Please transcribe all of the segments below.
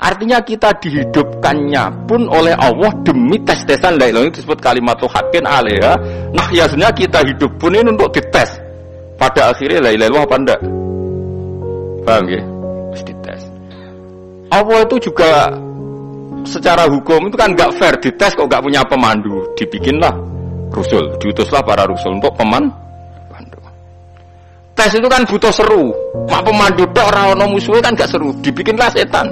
Artinya kita dihidupkannya pun oleh Allah demi tes-tesan la ilaha, itu disebut kalimatu haqqin alaiha. Nah, ya sebenarnya kita hidup pun ini untuk dites. Pada akhirnya la ilaha apa enggak? Paham ya? Harus dites. Allah itu juga secara hukum itu kan enggak fair, dites kok enggak punya pemandu. Dibikinlah Rasul, diutuslah para Rasul untuk pemandu. Tes itu kan butuh seru. Mak pemandu tok ora ono musuhe kan gak seru. Dibikinlah setan.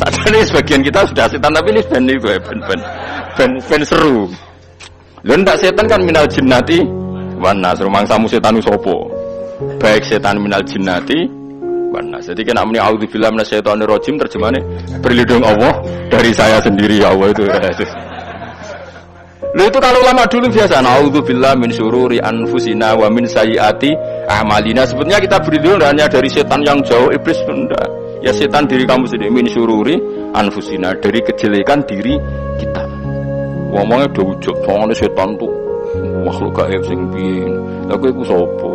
Sadane sebagian kita sudah setan tapi ini ben seru. Lha ndak setan kan minal jinnati wan nas, rumangsamu setan sapa? Baik setan minal jinnati wan nas. Jadi kena muni auzubillahi minasyaitonir rajim, terjemahane berlindung Allah dari saya sendiri ya Allah itu. Lha itu kalau ulama dulu biasa auzubillahi min syururi anfusina wa min sayyiati a'malina. Sebetulnya kita berlindung hanya dari setan yang jauh, iblis enggak. Ya setan diri kamu sendiri, min syururi anfusina, dari kejelekan diri kita. Ngomongnya do ujug, soalnya setan tuh makhluk gaib sing piye. Lha kowe iku sapa?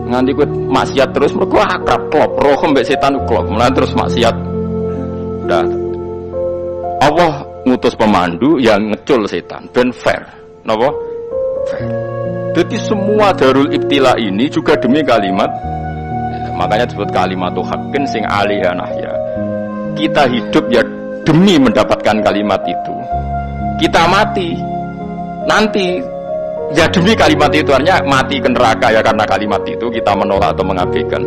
Nganti kowe maksiat terus mergo akrab klop, roh mbek setan klop, mulane terus maksiat. Dah. Allah ngutus pemandu yang ngecul setan ben fair. Napa? Fair. Jadi semua darul ibtila ini juga demi kalimat. Makanya disebut kalimatu haqqin sing alaiha nahya. Kita hidup ya demi mendapatkan kalimat itu. Kita mati nanti ya demi kalimat itu, artinya mati ke neraka ya karena kalimat itu kita menolak atau mengabaikan.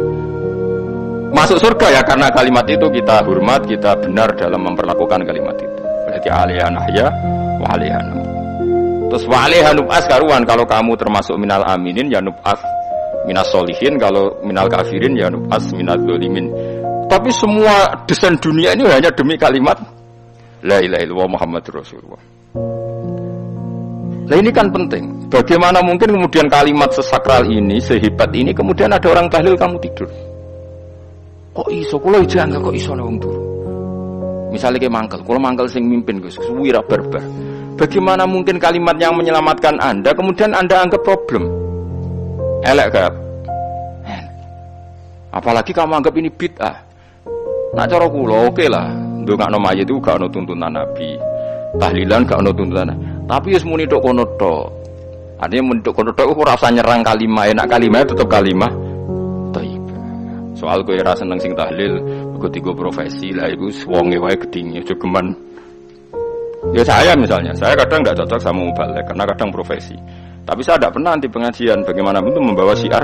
Masuk surga ya karena kalimat itu kita hormat, kita benar dalam memperlakukan kalimat itu. Berarti alaiha nahya wa alaiha namut. Terus wa alaiha nub'as karuan, kalau kamu termasuk minal aminin ya nub'as minas solihin, kalau minal kafirin ya nub'as minal zolimin. Tapi semua desain dunia ini hanya demi kalimat la ilaha illallah Muhammadur Rasulullah. Nah ini kan penting. Bagaimana mungkin kemudian kalimat sesakral ini, sehebat ini, kemudian ada orang tahlil kamu tidur. Kok iso? Kula jangan kok iso wong turu. Misalnya kayak mangkel, kula mangkel sing mimpin Gus, suwi ra barbar. Bagaimana mungkin kalimat yang menyelamatkan Anda kemudian Anda anggap problem? Elek gak? Apalagi kamu anggap ini bid'ah. Nak cara kula oke lah, ndongakno mayit itu gak ono tuntunan Nabi. Tahlilan gak ono tuntunan. Tapi wis muni tok kono tok. Artinya muni tok kono tok ora usah nyerang kalimat, enak kalimat tetep kalimat thayyibah. Soal kowe ora seneng sing tahlil, mergo tiga profesi lah iku wonge wae gedinge aja geman. Ya saya misalnya, saya kadang enggak cocok sama mubalek karena kadang profesi. Tapi saya tidak pernah anti pengajian bagaimana itu membawa syiar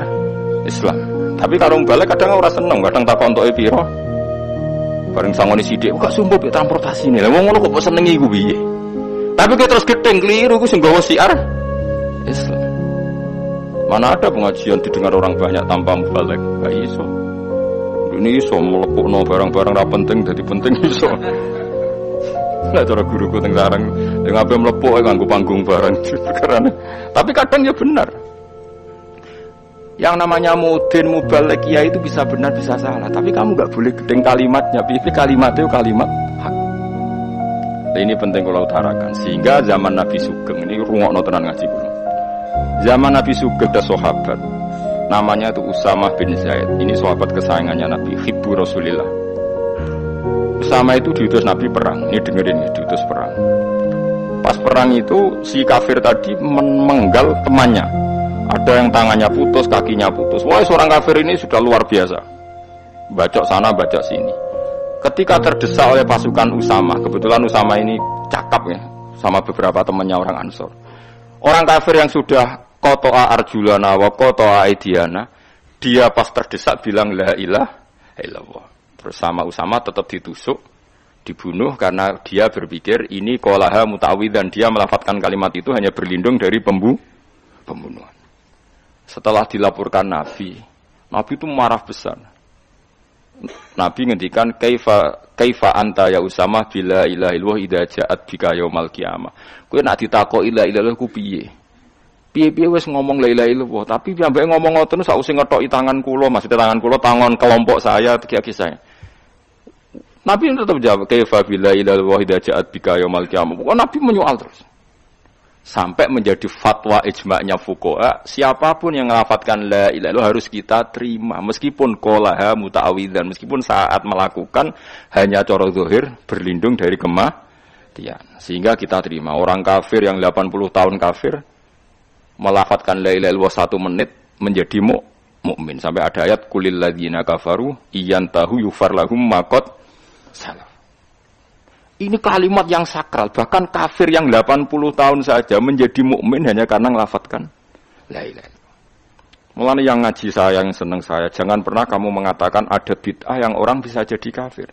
Islam. Tapi kalau mubalek kadang ora seneng, kadang tak kontoke piro. Bareng sangone sithik, kok sumpah mek transportasi ne. Lah wong ngono kok senengi iku piye? Tapi kowe terus gedeng keliru ku sing nggawa syiar Islam. Mana ada pengajian didengar orang banyak tanpa mubalek? Enggak iso. Ini iso mlepukno barang-barang ra penting dadi penting iso. Lah cara guruku teng sareng ning ape mlepuk nganggo panggung barang perkara. Tapi kadang ya benar. Yang namanya mudin mubalek ya itu bisa benar bisa salah, tapi kamu enggak boleh gedeng kalimatnya. Piye kalimatnya itu kalimat hak. Nah, ini penting kalau utarakan sehingga zaman Nabi Sugeng ini rungokno tenan ngaji kula. Zaman Nabi Sugeng ada sahabat namanya itu Usamah bin Zaid. Ini sahabat kesayangannya Nabi, hibbu Rasulillah. Usama itu diutus Nabi perang. Ini dengerin ya, diutus perang. Pas perang itu si kafir tadi menggal temannya. Ada yang tangannya putus, kakinya putus. Wah, seorang kafir ini sudah luar biasa. Bacok sana, bacok sini. Ketika terdesak oleh pasukan Usama, kebetulan Usama ini cakap ya, sama beberapa temannya orang Ansor. Orang kafir yang sudah qata'a arjulana wa qata'a aidiana, dia pas terdesak bilang la ilaha illallah. Terus sama Usama tetap ditusuk, dibunuh karena dia berpikir ini qolaha mutawid dan dia melafadzkan kalimat itu hanya berlindung dari pembunuhan. Setelah dilaporkan Nabi itu marah besar. Nabi ngendikan kaifa anta ya Usama bila ilaha illallah idza ja'at bika yaumal qiyamah. Kowe nek ditakoki la ilaha illallah ku piye? Piye-piye wis ngomong la ilaha illallah, tapi ambek ngomong ngoten sausé ngethoki tangan kula, maksudnya tangan kula tangan kelompok saya, tiga-tiga saya. Nabi tetap jawab kaifa bila ilaha illallah idza ja'at bika yaumal qiyamah. Kok Nabi menyoal terus. Sampai menjadi fatwa ijma'nya fuqaha, siapapun yang melafadzkan la ilaha illallah harus kita terima meskipun qolaha muta'awidzan, meskipun saat melakukan hanya cara zahir berlindung dari kematian. Sehingga kita terima. Orang kafir yang 80 tahun kafir melafadzkan la ilaha illallah 1 menit menjadi mukmin. Sampai ada ayat kulil ladzina kafaru iyantahu yufar lahum maqad salaf. Ini kalimat yang sakral, bahkan kafir yang 80 tahun saja menjadi mukmin hanya karena ngelafatkan la ilaha illallah. Mulane yang ngaji saya, yang senang saya, jangan pernah kamu mengatakan ada bid'ah yang orang bisa jadi kafir.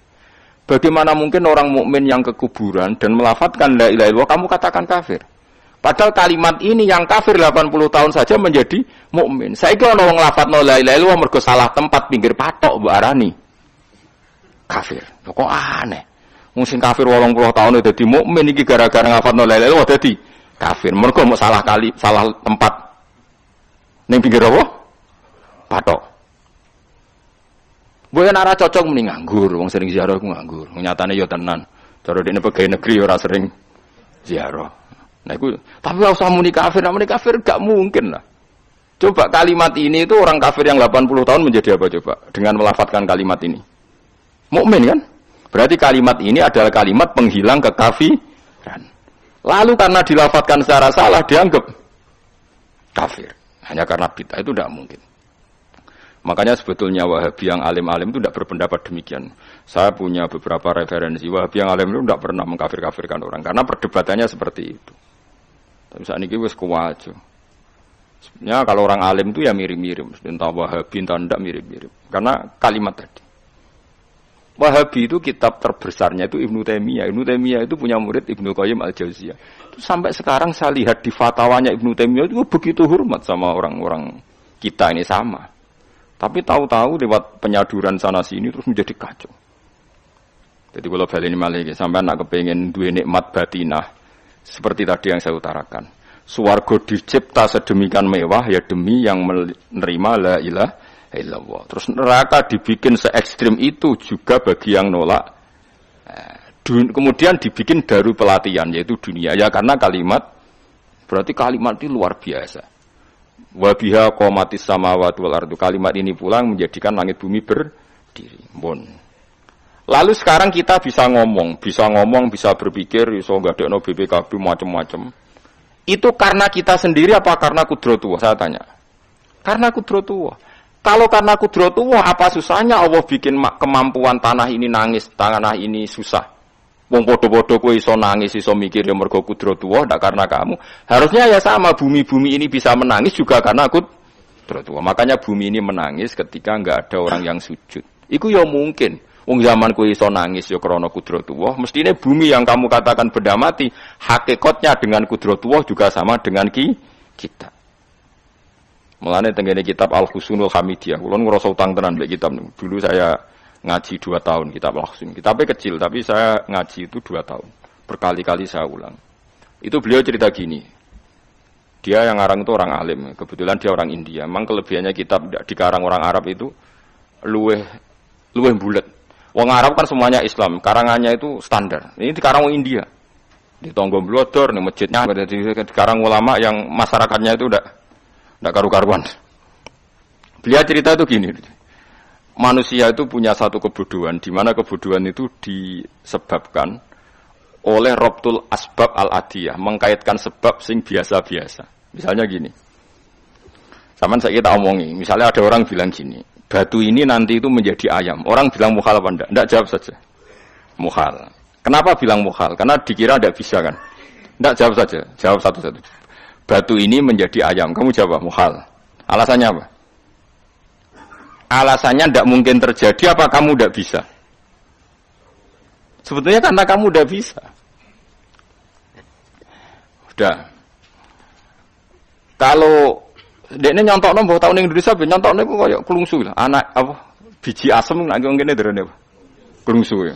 Bagaimana mungkin orang mukmin yang ke kuburan dan melafatkan la ilaha illallah kamu katakan kafir? Padahal kalimat ini yang kafir 80 tahun saja menjadi mukmin. Saiki ana wong nglafatno la ilaha illallah mergo salah tempat pinggir patok mbok arani kafir. Kok aneh. Mungkin kafir 80 tahun udah dadi mukmin iki gara-gara ngafalno la ilaha illallah dadi kafir. Mergo mau salah tempat. Ning pinggir apa? Patok. Boyo ora cocok muni nganggur, wong sering ziarah ku nganggur. Nyatane ya tenan. Cara dene pegawai negeri ora sering ziarah. Nah iku tapi ora usah muni kafir, muni kafir gak mungkin lah. Coba kalimat ini itu orang kafir yang 80 tahun menjadi apa coba dengan melafadzkan kalimat ini? Mukmin kan? Berarti kalimat ini adalah kalimat penghilang kekafiran. Lalu karena dilafadzkan secara salah dianggap kafir. Hanya karena bid'ah itu tidak mungkin. Makanya sebetulnya Wahabi yang alim-alim itu tidak berpendapat demikian. Saya punya beberapa referensi. Wahabi yang alim itu tidak pernah mengkafir-kafirkan orang. Karena perdebatannya seperti itu. Tapi saat ini wis kuwajo. Sebenarnya kalau orang alim itu ya mirip-mirip. Entah Wahabi, entah tidak mirip-mirip. Karena kalimat tadi. Wahabi itu kitab terbesarnya itu Ibnu Taimiyah. Ibnu Taimiyah itu punya murid Ibnu Qayyim Al-Jauziyah. Itu sampai sekarang saya lihat di fatwanya Ibnu Taimiyah itu begitu hormat sama orang-orang kita ini sama. Tapi tahu-tahu lewat penyaduran sana sini terus menjadi kacau. Jadi kalau baleni malih sampai nak kepengin duwe nikmat batinah seperti tadi yang saya utarakan. Swarga dicipta sedemikian mewah ya demi yang menerima la ilaha illallah. Terus neraka dibikin se ekstrim itu juga bagi yang nolak. Kemudian dibikin daru pelatihan yaitu dunia. Ya karena kalimat berarti kalimat itu luar biasa. Wa biha qamatis samawati wal ardu. Kalimat ini pulang menjadikan langit bumi berdiri. Bon. Lalu sekarang kita bisa ngomong, bisa berpikir, iso ngadekno BPKB macam-macam. Itu karena kita sendiri apa karena kudratullah? Saya tanya. Karena kudratullah. Kalau karena kudratullah, apa susahnya Allah bikin kemampuan tanah ini nangis, tanah ini susah. Wong podo-podo kowe iso nangis, iso mikir ya mergo kudratullah, ndak karena kamu. Harusnya ya sama, bumi-bumi ini bisa menangis juga karena kudratullah. Makanya bumi ini menangis ketika enggak ada orang yang sujud. Iku ya mungkin. Wong zaman kowe iso nangis ya krana kudratullah, mestine bumi yang kamu katakan benda mati, hakikatnya dengan kudratullah juga sama dengan kita. Mulane tengene kitab Al-Husunul Hamidiyah, kula ngrasa utang tenan mbek kitab niku. Dulu saya ngaji 2 tahun kitab Al-Husun. Kitabnya kecil tapi saya ngaji itu 2 tahun. Berkali-kali saya ulang. Itu beliau cerita gini. Dia yang ngarang itu orang alim, kebetulan dia orang India. Memang kelebihannya kitab dikarang orang Arab itu luweh bulet. Wong Arab kan semuanya Islam, karangannya itu standar. Ini dikarang orang India. Di Tonggo Blodor, di masjidnya, dikarang ulama yang masyarakatnya itu udah karu-karuan. Beliau cerita itu gini, manusia itu punya satu kebodohan, di mana kebodohan itu disebabkan oleh robtul asbab al-adiyah, mengkaitkan sebab sing biasa-biasa. Misalnya gini, sama saya kita omongi, misalnya ada orang bilang gini, batu ini nanti itu menjadi ayam. Orang bilang mukhal apa enggak? Enggak, jawab saja. Mukhal. Kenapa bilang mukhal? Karena dikira enggak bisa kan? Enggak, jawab saja. Jawab satu-satu. Batu ini menjadi ayam. Kamu jawab mukhal. Alasannya apa? Alasannya tidak mungkin terjadi apa kamu tidak bisa? Sebetulnya karena kamu tidak bisa. Udah. Kalau dekne nyontokno mbok tau ning Indonesia ben nyontokno iku koyo klungsu lah. Anak apa biji asem nek ngene derene apa? Klungsu ya.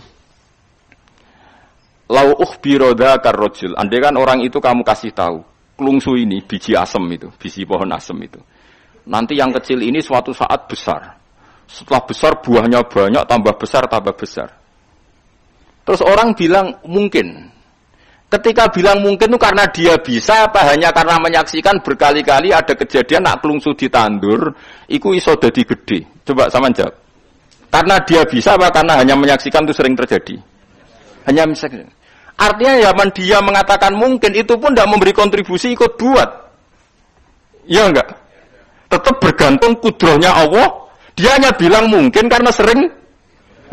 Lau ukhbiro dzakar rajul. Andai kan orang itu kamu kasih tahu, klungsu ini biji asem itu, biji pohon asem itu. Nanti yang kecil ini suatu saat besar. Setelah besar buahnya banyak, tambah besar, tambah besar. Terus orang bilang mungkin. Ketika bilang mungkin itu karena dia bisa apa hanya karena menyaksikan berkali-kali ada kejadian nak kelungsu ditandur, iku iso dadi gede. Coba sama jawab. Karena dia bisa apa karena hanya menyaksikan itu sering terjadi? Hanya menyaksikan. Artinya zaman dia mengatakan mungkin itu pun tidak memberi kontribusi ikut buat. Iya enggak? Tetap bergantung kudrohnya Allah. Dia hanya bilang mungkin karena sering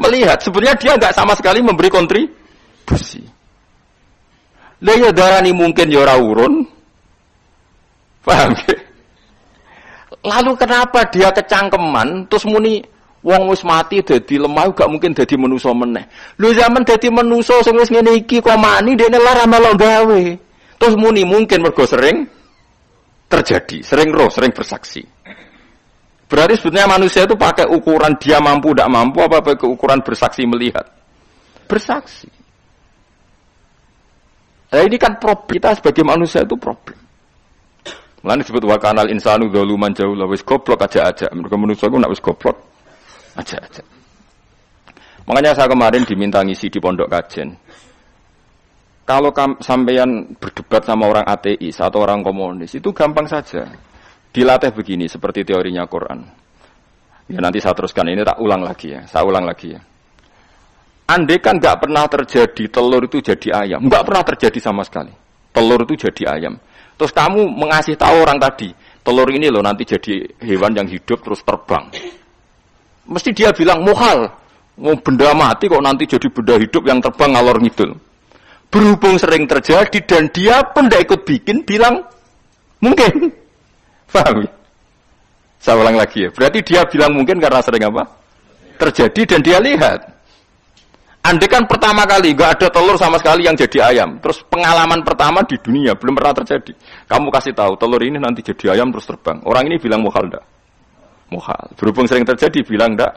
melihat. Sebenarnya dia enggak sama sekali memberi kontribusi. Lah ya darani mungkin ya ora urun. Paham ya? Lalu kenapa dia kecangkeman terus muni wong wis mati dadi lemah gak mungkin dadi manusa meneh. Lho zaman dadi manusa sing wis ngene iki kok mani dene lara melok gawe. Terus muni mungkin mergo sering terjadi, sering roh, sering bersaksi. Berarti sebetulnya manusia itu pakai ukuran dia mampu tidak mampu apa pakai ukuran bersaksi melihat. Bersaksi. Nah ini kan problem kita sebagai manusia itu problem. Mulane disebut wa kanal insanu dzaluman jahula wis goblok aja-aja. Mergo manusia ku nek wis goblok aja-aja. Makanya saya kemarin diminta ngisi di pondok kajen. Kalau sampeyan berdebat sama orang ateis atau orang komunis itu gampang saja. Dilatih begini seperti teorinya Quran. Ya nanti saya teruskan ini tak ulang lagi ya. Saya ulang lagi ya. Andai kan nggak pernah terjadi telur itu jadi ayam, nggak pernah terjadi sama sekali. Telur itu jadi ayam. Terus kamu mengasih tahu orang tadi, telur ini loh nanti jadi hewan yang hidup terus terbang. Mesti dia bilang muhal, mau benda mati kok nanti jadi benda hidup yang terbang ngalor ngidul. Berhubung sering terjadi dan dia pun tidak ikut bikin, bilang mungkin. Paham? Saya ulang lagi ya. Berarti dia bilang mungkin karena sering apa? Terjadi dan dia lihat. Andai kan pertama kali nggak ada telur sama sekali yang jadi ayam, terus pengalaman pertama di dunia belum pernah terjadi. Kamu kasih tahu telur ini nanti jadi ayam terus terbang. Orang ini bilang muhal enggak? Muhal. Berhubung sering terjadi bilang enggak?